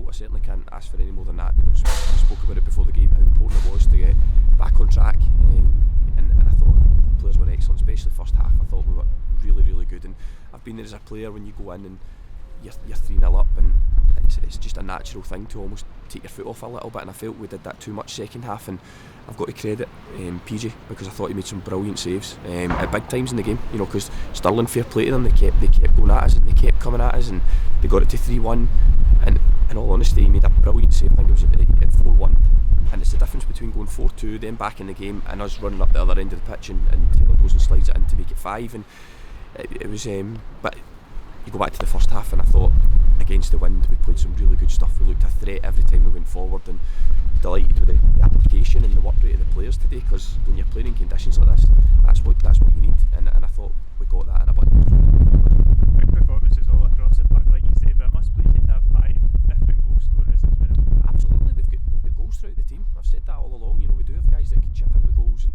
result. I certainly can't ask for any more than that. We spoke about it before the game, how important it was to get back on track, and I thought the players were excellent, especially first half. I thought we were really, really good, and I've been there as a player when you go in and you're 3-0 up, and it's just a natural thing to almost take your foot off a little bit, and I felt we did that too much second half. And I've got to credit PJ, because I thought he made some brilliant saves at big times in the game, because Stirling, fair play to them, they kept going at us and they kept coming at us, and they got it to 3-1, and in all honesty he made a brilliant save. I think it was at 4-1, and it's the difference between going 4-2 then back in the game and us running up the other end of the pitch, and Taylor goes and slides it in to make it 5, and it was but you go back to the first half and I thought against the wind we played some really good stuff. We looked a threat every time we went forward, and delighted with the application and the work rate of the players today, because when you're playing in conditions like this, that's what you need, and I thought we got that in abundance. Big performances all across the park, like you say, but it must please you to have 5 different goal scorers as well. Absolutely, we've got goals throughout the team. I've said that all along. We do have guys that can chip in with goals, and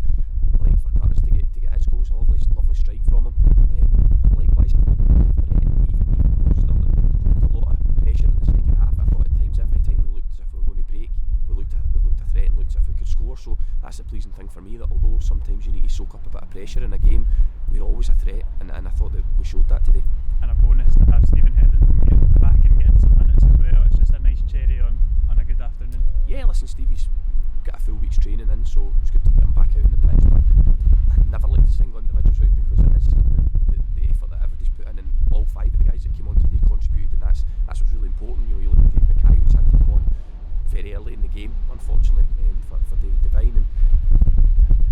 like for Curtis to get his goals, a lovely strike from him. But likewise, I thought even Stirling had a lot of pressure in the second half. I thought at times, every time we looked as if we were going to break, we looked a threat and looked as if we could score. So that's a pleasing thing for me, that although sometimes you need to soak up a bit of pressure in a game, we're always a threat, and I thought that we showed that today. And a bonus to have Stephen Hetherington get back and getting some minutes as well. It's just a nice cherry on a good afternoon. Yeah, listen, Stevie's got a full week's training in, so it's good to get him back out in the pitch. But I never like to single individuals out, because it is the effort that everybody's put in, and all 5 of the guys that came on today contributed, and that's what's really important. You look at David Mackay, who's had to come on very early in the game, unfortunately, for David Devine,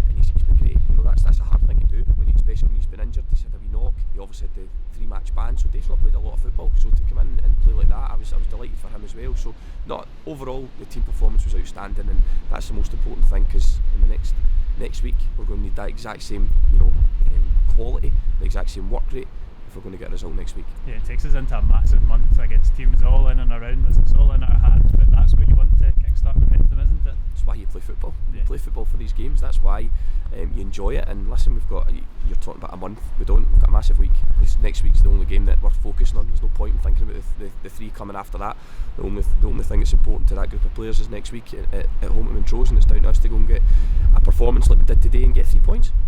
and he's been great. That's a hard thing to do, especially when he's been injured. He's had a wee knock. He obviously had the 3-match ban, so Dave's not played a lot of football. So to come in and play like that, I was delighted for him as well. So overall, the team performance was outstanding, and that's the most important thing, because in the next week we're going to need that exact same quality, the exact same work rate, if we're going to get a result next week. Yeah, it takes us into a massive month against teams all in and around us. It's all in our hands, but that's what you want to kickstart momentum, isn't it? That's why you play football. Yeah. You play football for these games. That's why you enjoy it. And listen, you're talking about a month. We've got a massive week. Next week's the only game that we're focusing on. There's no point in thinking about the 3 coming after that. The only thing that's important to that group of players is next week at home at Montrose, and it's down to us to go and get a performance like we did today and get 3 points.